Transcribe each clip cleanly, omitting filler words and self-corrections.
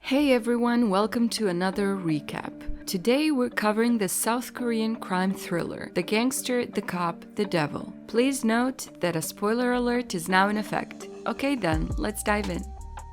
Hey everyone, welcome to another recap. Today we're covering the South Korean crime thriller, The Gangster, the Cop, the Devil. Please note that a spoiler alert is now in effect. Okay then, let's dive in.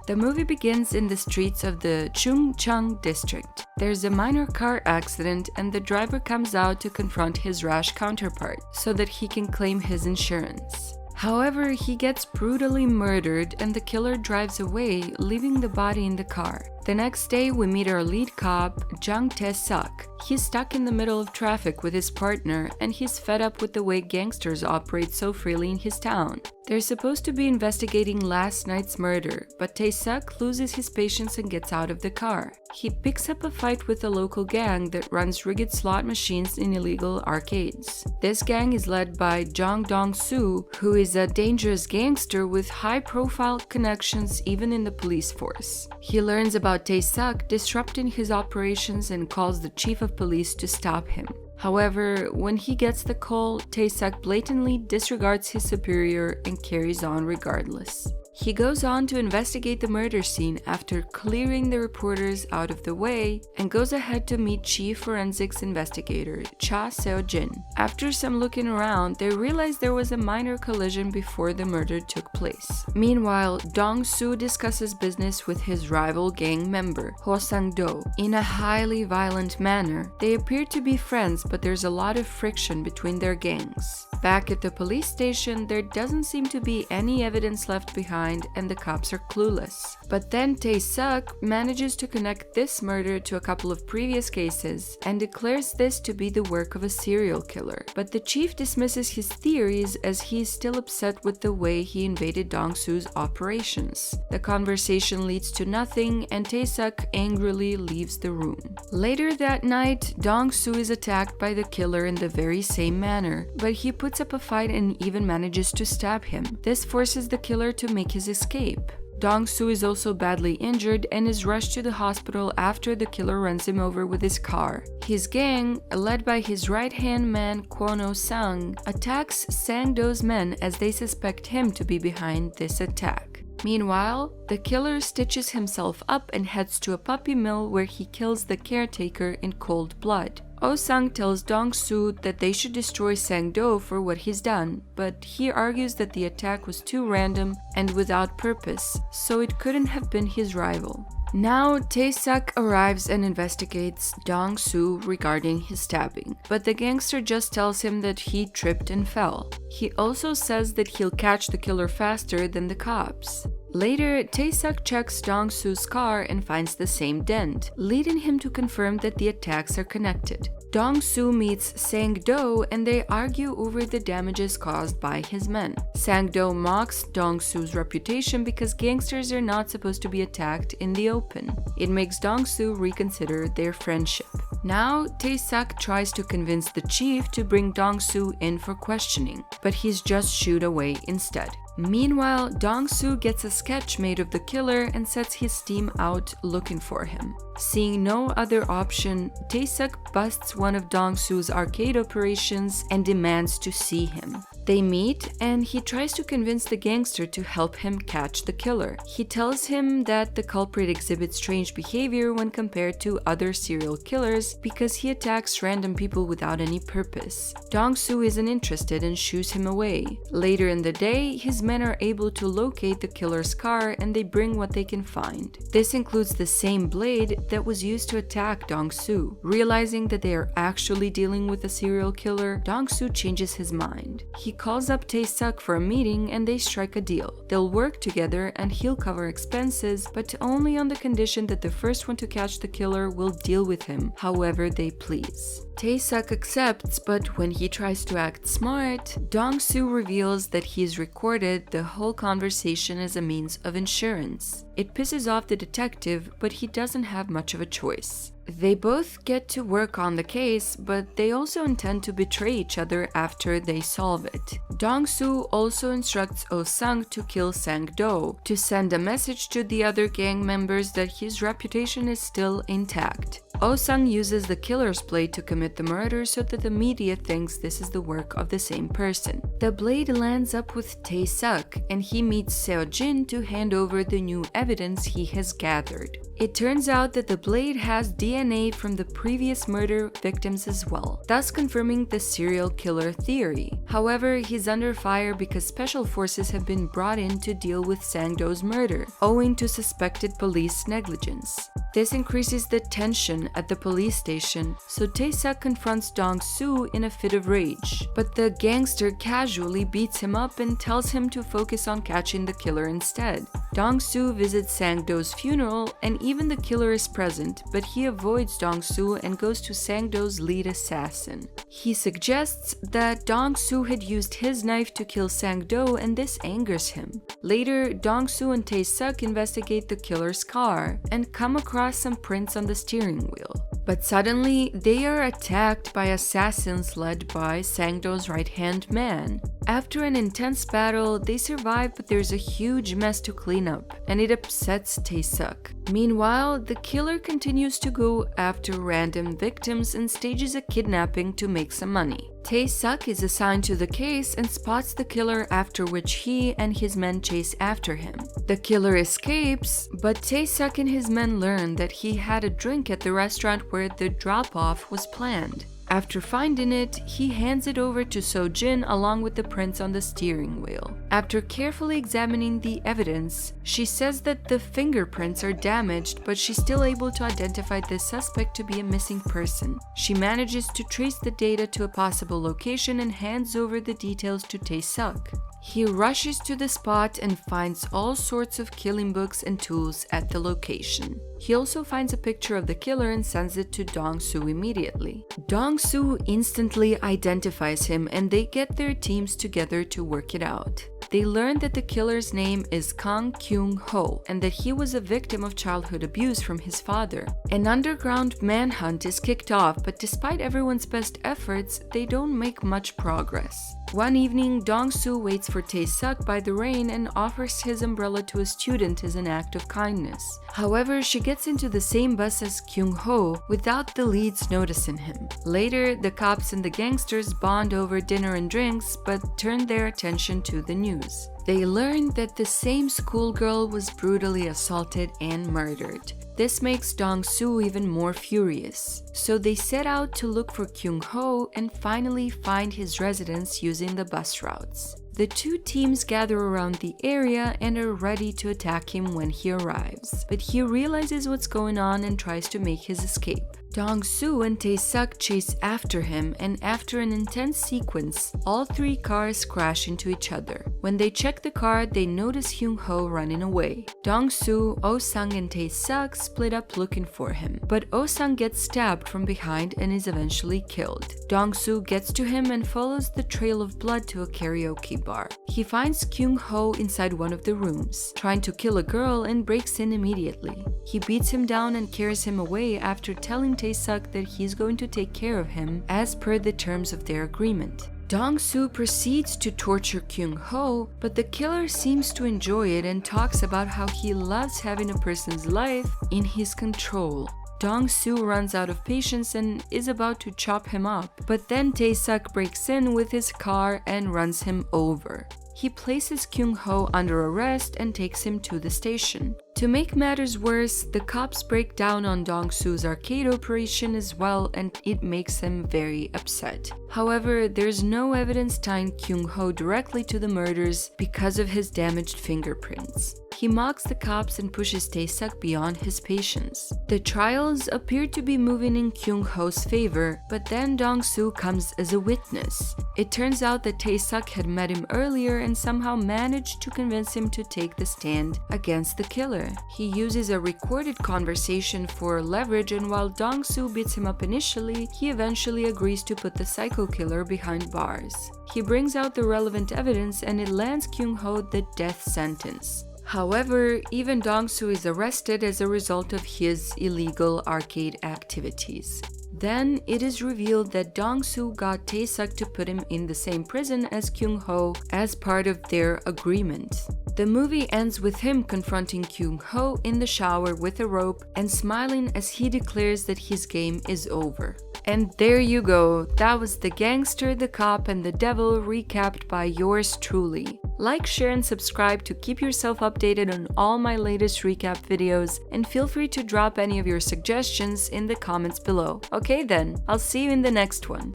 The movie begins in the streets of the Chungcheong district. There's a minor car accident and the driver comes out to confront his rash counterpart so that he can claim his insurance. However, he gets brutally murdered and the killer drives away, leaving the body in the car. The next day, we meet our lead cop, Jang Tae-suk. He's stuck in the middle of traffic with his partner and he's fed up with the way gangsters operate so freely in his town. They're supposed to be investigating last night's murder, but Tae-suk loses his patience and gets out of the car. He picks up a fight with a local gang that runs rigged slot machines in illegal arcades. This gang is led by Jong Dong-soo, who is a dangerous gangster with high-profile connections even in the police force. He learns about Tae-suk disrupting his operations and calls the chief of police to stop him. However, when he gets the call, Tae-suk blatantly disregards his superior and carries on regardless. He goes on to investigate the murder scene after clearing the reporters out of the way and goes ahead to meet Chief Forensics Investigator Cha Seo-jin. After some looking around, they realize there was a minor collision before the murder took place. Meanwhile, Dong-soo discusses business with his rival gang member, Ho Sang-do, in a highly violent manner. They appear to be friends, but there's a lot of friction between their gangs. Back at the police station, there doesn't seem to be any evidence left behind and the cops are clueless. But then Tae-suk manages to connect this murder to a couple of previous cases and declares this to be the work of a serial killer. But the chief dismisses his theories as he is still upset with the way he invaded Dong-soo's operations. The conversation leads to nothing and Tae-suk angrily leaves the room. Later that night, Dong-soo is attacked by the killer in the very same manner, but he puts up a fight and even manages to stab him. This forces the killer to make his escape. Dong-soo is also badly injured and is rushed to the hospital after the killer runs him over with his car. His gang, led by his right-hand man Kwon Sang, attacks Sang-do's men as they suspect him to be behind this attack. Meanwhile, the killer stitches himself up and heads to a puppy mill where he kills the caretaker in cold blood. Oh-sang tells Dong-soo that they should destroy Sang-do for what he's done, but he argues that the attack was too random and without purpose, so it couldn't have been his rival. Now, Tae-suk arrives and investigates Dong-soo regarding his stabbing, but the gangster just tells him that he tripped and fell. He also says that he'll catch the killer faster than the cops. Later, Tae-suk checks Dong-soo's car and finds the same dent, leading him to confirm that the attacks are connected. Dong-soo meets Sang-do and they argue over the damages caused by his men. Sang-do mocks Dong-soo's reputation because gangsters are not supposed to be attacked in the open. It makes Dong-soo reconsider their friendship. Now, Tae-suk tries to convince the chief to bring Dong-soo in for questioning, but he's just shooed away instead. Meanwhile, Dong-soo gets a sketch made of the killer and sets his team out looking for him. Seeing no other option, Tae-suk busts one of Dong-soo's arcade operations and demands to see him. They meet and he tries to convince the gangster to help him catch the killer. He tells him that the culprit exhibits strange behavior when compared to other serial killers because he attacks random people without any purpose. Dong-soo isn't interested and shoos him away. Later in the day, his men are able to locate the killer's car and they bring what they can find. This includes the same blade that was used to attack Dong-soo. Realizing that they are actually dealing with a serial killer, Dong-soo changes his mind. He calls up Tae-suk for a meeting and they strike a deal. They'll work together and he'll cover expenses, but only on the condition that the first one to catch the killer will deal with him however they please. Tae-suk accepts, but when he tries to act smart, Dong-soo reveals that he's recorded the whole conversation as a means of insurance. It pisses off the detective, but he doesn't have much of a choice. They both get to work on the case, but they also intend to betray each other after they solve it. Dong-soo also instructs Oh-sang to kill Sang-do, to send a message to the other gang members that his reputation is still intact. Oh-sung uses the killer's blade to commit the murder so that the media thinks this is the work of the same person. The blade lands up with Tae-suk, and he meets Seo-jin to hand over the new evidence he has gathered. It turns out that the blade has DNA from the previous murder victims as well, thus confirming the serial killer theory. However, he's under fire because special forces have been brought in to deal with Sang-do's murder, owing to suspected police negligence. This increases the tension at the police station, so Tae-suk confronts Dong-soo in a fit of rage. But the gangster casually beats him up and tells him to focus on catching the killer instead. Dong-soo visits Sang-do's funeral, and even the killer is present, but he avoids Dong-soo and goes to Sang-do's lead assassin. He suggests that Dong-soo had used his knife to kill Sang-do, and this angers him. Later, Dong-soo and Tae-suk investigate the killer's car and come across some prints on the steering wheel. But suddenly, they are attacked by assassins led by Sang-do's right-hand man. After an intense battle, they survive, but there's a huge mess to clean up, and it upsets Tae-suk. Meanwhile, the killer continues to go after random victims and stages a kidnapping to make some money. Tae-suk is assigned to the case and spots the killer, after which he and his men chase after him. The killer escapes, but Tae-suk and his men learn that he had a drink at the restaurant where the drop-off was planned. After finding it, he hands it over to Seo-jin along with the prints on the steering wheel. After carefully examining the evidence, she says that the fingerprints are damaged, but she's still able to identify the suspect to be a missing person. She manages to trace the data to a possible location and hands over the details to Tae-suk. He rushes to the spot and finds all sorts of killing books and tools at the location. He also finds a picture of the killer and sends it to Dong-soo immediately. Dong-soo instantly identifies him, and they get their teams together to work it out. They learn that the killer's name is Kang Kyung-ho and that he was a victim of childhood abuse from his father. An underground manhunt is kicked off, but despite everyone's best efforts, they don't make much progress. One evening, Dong-soo waits for Tae-suk by the rain and offers his umbrella to a student as an act of kindness. However, she gets into the same bus as Kyung-ho without the leads noticing him. Later, the cops and the gangsters bond over dinner and drinks, but turn their attention to the news. They learn that the same schoolgirl was brutally assaulted and murdered. This makes Dong-soo even more furious, so they set out to look for Kyung-ho and finally find his residence using the bus routes. The two teams gather around the area and are ready to attack him when he arrives, but he realizes what's going on and tries to make his escape. Dong-soo and Tae-suk chase after him, and after an intense sequence, all three cars crash into each other. When they check the car, they notice Kyung-ho running away. Dong-soo, Oh-sung, and Tae-suk split up looking for him, but Oh-sung gets stabbed from behind and is eventually killed. Dong-soo gets to him and follows the trail of blood to a karaoke bar. He finds Kyung-ho inside one of the rooms, trying to kill a girl, and breaks in immediately. He beats him down and carries him away after telling Tae-suk that he's going to take care of him as per the terms of their agreement. Dong-soo proceeds to torture Kyung-ho, but the killer seems to enjoy it and talks about how he loves having a person's life in his control. Dong-soo runs out of patience and is about to chop him up, but then Tae-suk breaks in with his car and runs him over. He places Kyung-ho under arrest and takes him to the station. To make matters worse, the cops break down on Dong-soo's arcade operation as well, and it makes him very upset. However, there's no evidence tying Kyung-ho directly to the murders because of his damaged fingerprints. He mocks the cops and pushes Tae-suk beyond his patience. The trials appear to be moving in Kyung-ho's favor, but then Dong-soo comes as a witness. It turns out that Tae-suk had met him earlier and somehow managed to convince him to take the stand against the killer. He uses a recorded conversation for leverage, and while Dong-soo beats him up initially, he eventually agrees to put the psycho killer behind bars. He brings out the relevant evidence and it lands Kyung-ho the death sentence. However, even Dong-soo is arrested as a result of his illegal arcade activities. Then it is revealed that Dong-soo got Tae-suk to put him in the same prison as Kyung-ho as part of their agreement. The movie ends with him confronting Kyung-ho in the shower with a rope and smiling as he declares that his game is over. And there you go, that was The Gangster, the Cop, and the Devil recapped by yours truly. Like, share, and subscribe to keep yourself updated on all my latest recap videos, and feel free to drop any of your suggestions in the comments below. Okay then, I'll see you in the next one.